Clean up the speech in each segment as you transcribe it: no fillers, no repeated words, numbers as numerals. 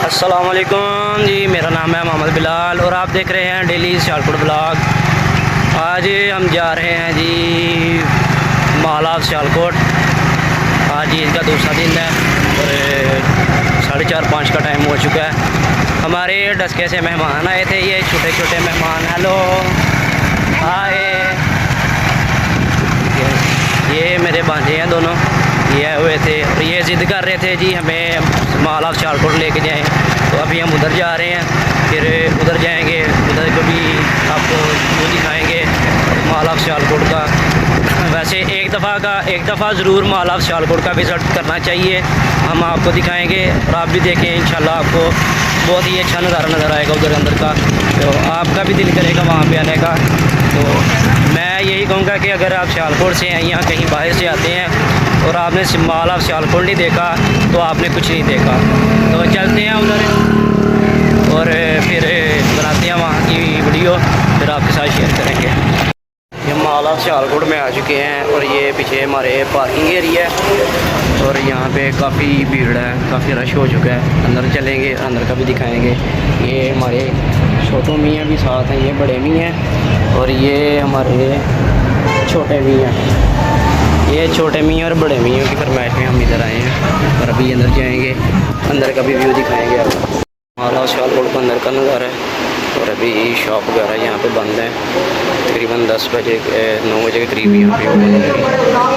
अस्सलामुअलैकुम जी, मेरा नाम है मोहम्मद बिलाल और आप देख रहे हैं डेली सियालकोट ब्लॉग। आज हम जा रहे हैं जी मॉल ऑफ सियालकोट। आज ईद का दूसरा दिन है और 4:30-5 का टाइम हो चुका है। हमारे डस्के से मेहमान आए थे, ये छोटे छोटे मेहमान। हेलो हाय, ये मेरे भांजे हैं दोनों, ये आए हुए थे और ये ज़िद कर रहे थे जी हमें मॉल ऑफ सियालकोट लेके जाएं। तो अभी हम उधर जा रहे हैं, फिर उधर जाएंगे, उधर को भी आपको वो दिखाएंगे मॉल ऑफ सियालकोट का। वैसे एक दफ़ा ज़रूर मॉल ऑफ सियालकोट का विज़िट करना चाहिए। हम आपको दिखाएंगे और आप भी देखें, इंशाल्लाह आपको बहुत ही अच्छा नज़ारा नज़र आएगा उधर अंदर का, तो आपका भी दिल करेगा वहाँ पे आने का। तो मैं यही कहूँगा कि अगर आप सियालकोट से हैं या कहीं बाहर से आते हैं और आपने मॉल ऑफ सियालकोट नहीं देखा तो आपने कुछ नहीं देखा। तो चलते हैं उधर और फिर बनाते हैं वहाँ की वीडियो, फिर आपके साथ शेयर करेंगे। ये मॉल ऑफ सियालकोट में आ चुके हैं और ये पीछे हमारे पार्किंग एरिया है और यहाँ पे काफ़ी भीड़ है, काफ़ी रश हो चुका है। अंदर चलेंगे, अंदर का भी दिखाएंगे। ये हमारे छोटू मियाँ भी साथ हैं, ये बड़े मियाँ हैं और ये हमारे छोटे मियाँ। ये छोटे मियाँ और बड़े मियाँ की फरमाइश में हम इधर आए हैं और अभी अंदर जाएंगे, अंदर का भी व्यू दिखाएंगे आपको। मॉल ऑफ सियालकोट का अंदर का नज़ारा है और अभी शॉप वगैरह यहाँ पे बंद है। तकरीबन 10 बजे 9 बजे के करीब यहाँ पे बंद है।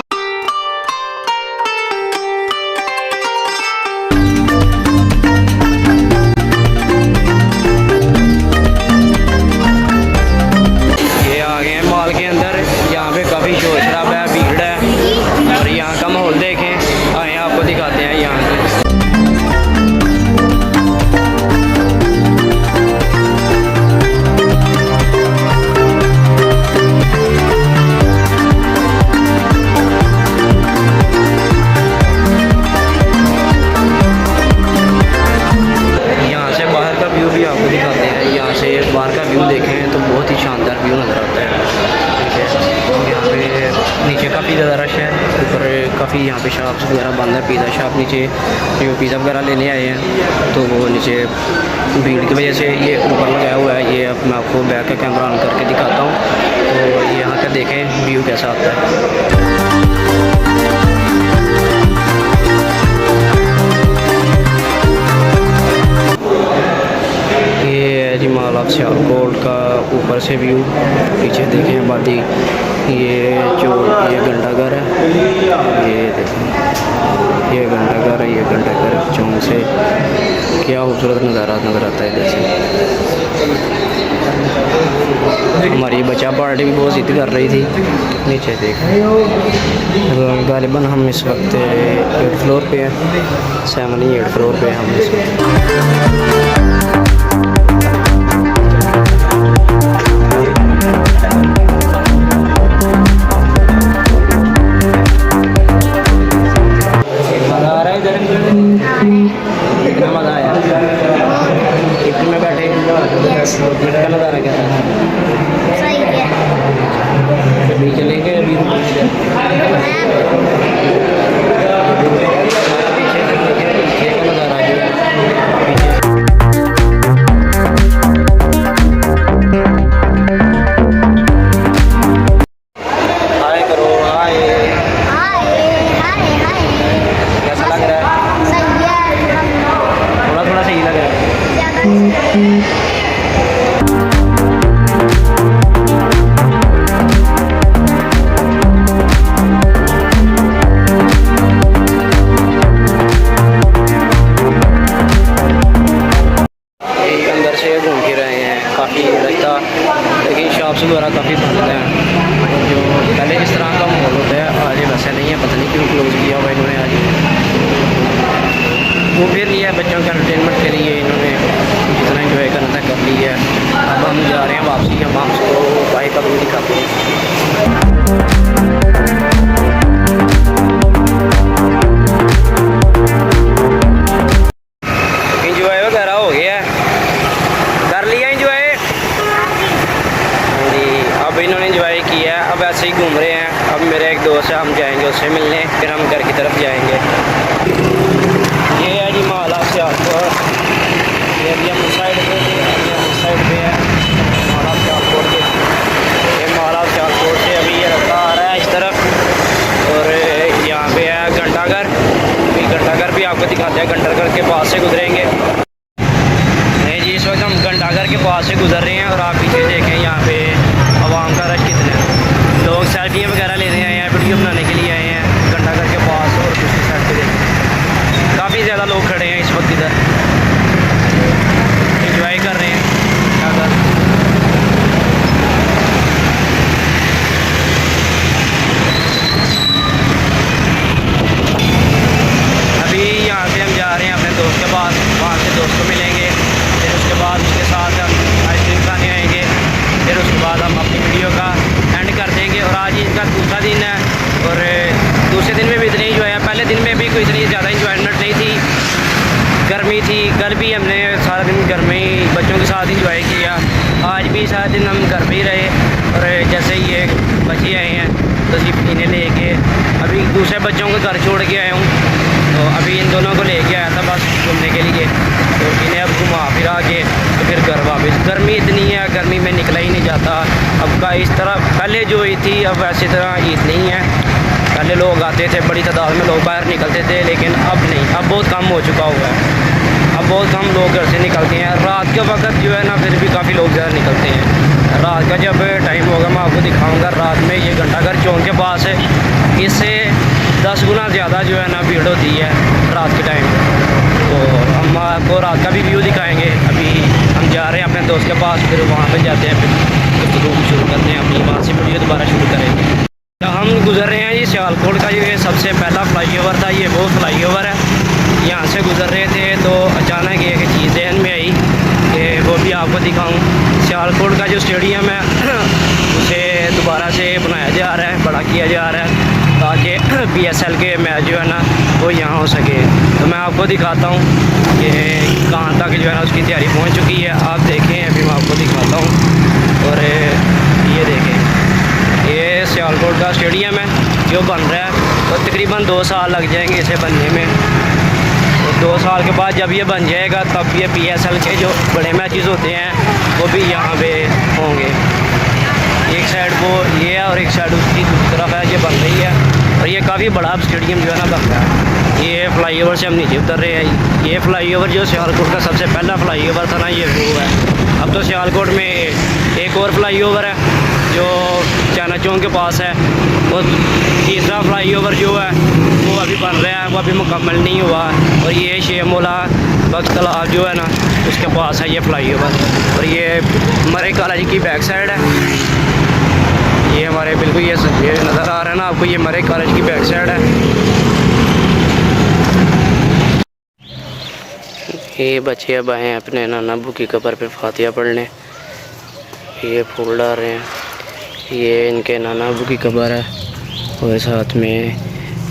बाहर का व्यू देखें तो बहुत ही शानदार व्यू नज़र आता है। ठीक है, यहाँ पे नीचे काफ़ी ज़्यादा रश है, ऊपर काफ़ी यहाँ पे शॉप्स वगैरह बंद है। पिज़्ज़ा शॉप नीचे जो पिज़्ज़ा वगैरह लेने आए हैं तो वो नीचे भीड़ की वजह से ये ऊपर लगाया हुआ है। ये मैं आपको बैक का कैमरा ऑन करके दिखाता हूँ, तो यहाँ का देखें व्यू कैसा आता है। जी मॉल ऑफ सियालकोट का ऊपर से व्यू, पीछे देखें आबादी। ये घंटाघर है, ये देखें, ये घंटाघर है, ये घंटाघर चौंक से क्या खूबसूरत नज़ारा नज़र आता है इधर से। हमारी बच्चा पार्टी भी बहुत जिद कर रही थी। नीचे देखें, गालिबन हम इस वक्त 8 फ्लोर पे हैं, 7 ही 8 फ्लोर पे हम इस वक्त। कितना मज़ा आया टिकट में बैठे, टिकट का नज़ारा कैसा है? अभी चलेंगे, अभी पीछे का नज़ारा जो है हाय करो, हाय कैसा लग रहा है? थोड़ा सही लग रहा है। अंदर से घूम के रहे हैं, काफ़ी रास्ता, लेकिन शॉप्स वगैरह काफ़ी बंद हैं। जो पहले इस तरह का माहौल होता है आज वैसा नहीं है, पता नहीं क्यों क्लोज किया हुआ इन्होंने आज। वो फिर लिया बच्चों के एंटरटेनमेंट के लिए, इन्होंने जितना इंजॉय करना था कर लिया। अब हम जा रहे हैं वापसी, हम आपको बाइक का व्यू दिखाते हैं। इंजॉय वगैरह हो गया, कर लिया इंजॉय जी। अब इन्होंने इंजॉय किया, अब ऐसे ही घूम रहे हैं। अब मेरे एक दोस्त है, हम जाएंगे उससे मिलने, फिर हम घर की तरफ जाएंगे। ये है जी मॉल ऑफ सियालकोट। है, घंटाघर के पास से गुजरेंगे। नहीं जी, इस वक्त हम घंटाघर के पास से गुजर रहे हैं और आप पीछे देखें यहाँ पे आवाम का रश कितना है। लोग सेल्फियाँ वगैरह लेने आए हैं, वीडियो बनाने के लिए आए हैं घंटाघर के पास। और दूसरी साइड पे देखें काफ़ी ज़्यादा लोग खड़े हैं इस वक्त इधर, इंजॉय कर रहे हैं अगर। अभी यहाँ से हम जा रहे हैं अपने दोस्त के पास, वहाँ से दोस्त को मिलेंगे, फिर उसके बाद उसके साथ हम आइसक्रीम खाने आएंगे, फिर उसके बाद हम अपनी वीडियो का एंड कर देंगे। और आज इनका दूसरा दिन है और दूसरे दिन में भी इतनी इंजॉय है। पहले दिन में भी कोई इतनी ज़्यादा इंजॉयमेंट नहीं थी, गर्मी थी। कल भी हमने सारा दिन घर में ही बच्चों के साथ इंजॉय किया। आज भी सारा दिन हम घर में ही रहे। और जैसे ये बच्चे आए हैं तो सिर्फ इन्हें लेके अभी दूसरे बच्चों को घर छोड़ के आया हूँ, तो अभी इन दोनों को लेके आया था बस घूमने के लिए। तो इन्हें अब घुमा फिरा के तो फिर घर वापस। गर्मी इतनी है, गर्मी में निकला ही नहीं जाता। अब का इस तरह पहले जो ईद थी अब वैसी तरह ईद नहीं है। पहले लोग आते थे, बड़ी तादाद में लोग बाहर निकलते थे, लेकिन अब नहीं, अब बहुत कम हो चुका हुआ है। अब बहुत कम लोग घर से निकलते हैं। रात के वक्त जो है ना फिर भी काफ़ी लोग ज़्यादा निकलते हैं। रात का जब टाइम होगा मैं आपको दिखाऊंगा। रात में ये घंटाघर चौक के पास है, इससे 10 गुना ज़्यादा जो है ना भीड़ होती है रात के टाइम। तो हम आपको रात का भी व्यू दिखाएंगे। अभी हम जा रहे हैं अपने दोस्त के पास, फिर वहाँ पर जाते हैं, फिर रूम शुरू करते हैं अपनी, वहाँ से वीडियो दोबारा शुरू करेंगे। तो हम गुज़र रहे हैं जी सियालकोट का जो ये सबसे पहला फ्लाईओवर था, ये वो फ्लाईओवर है। यहाँ से गुज़र रहे थे तो अचानक एक चीज़ ध्यान में आई कि वो भी आपको दिखाऊं। सियालकोट का जो स्टेडियम है उसे दोबारा से बनाया जा रहा है, बड़ा किया जा रहा है, ताकि PSL के मैच जो है ना वो यहाँ हो सके। तो मैं आपको दिखाता हूँ कि कहाँ तक जो है ना उसकी तैयारी पहुँच चुकी है। आप देखें, अभी मैं आपको दिखाता हूँ। और ये देखें, ये सियालकोट का स्टेडियम है जो बन रहा है। तो तकरीबन 2 साल लग जाएंगे इसे बनने में। तो 2 साल के बाद जब ये बन जाएगा तब ये PSL के जो बड़े मैचेस होते हैं वो भी यहाँ पे होंगे। एक साइड वो ये है और एक साइड उसकी दूसरी तरफ है, ये बन रही है। और ये काफ़ी बड़ा स्टेडियम जो है ना बन रहा है। ये फ्लाईओवर से हम नीचे उतर रहे हैं। ये फ्लाईओवर जो सियालकोट का सबसे पहला फ्लाईओवर था ना, ये वो है। अब तो सियालकोट में एक और फ्लाईओवर है जो चाइना चौक के पास है। और तीसरा फ्लाईओवर जो है वो अभी बन रहा है, वो अभी मुकम्मल नहीं हुआ। और ये शेमोला बख्श तालाब जो है ना उसके पास है ये फ्लाईओवर। और ये मरे कॉलेज की बैक साइड है। ये हमारे बिल्कुल ये नज़र आ रहा है ना आपको, ये मरे कॉलेज की बैक साइड है। ये बच्चे अब आए हैं अपने नाना अबू की कब्र पे फातिहा पढ़ने। ये फूल डाल रहे हैं। ये इनके नाना अबू की कब्र है और साथ में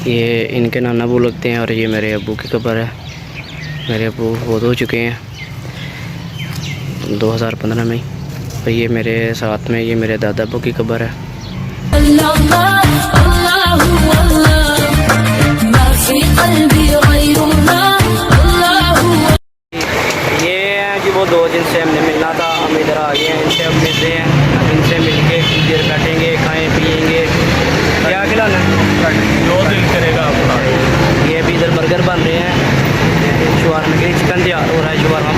ये इनके नाना अबू लगते हैं। और ये मेरे अबू की कब्र है। मेरे अबू बहुत हो चुके हैं 2015 में। और ये मेरे साथ में ये मेरे दादा अबू की कब्र है। ये हैं जी वो 2 जिनसे हमने मिलना था, हम इधर आ गए हैं, इनसे हम मिलते हैं। इनसे मिलके कुछ देर बैठेंगे, खाएँ पिएंगे। क्या खिलाना है? जो दिल करेगा आपका। ये अभी इधर बर्गर बन रहे हैं, शवारमा के चिकन तैयार हो रहा है, शवारमा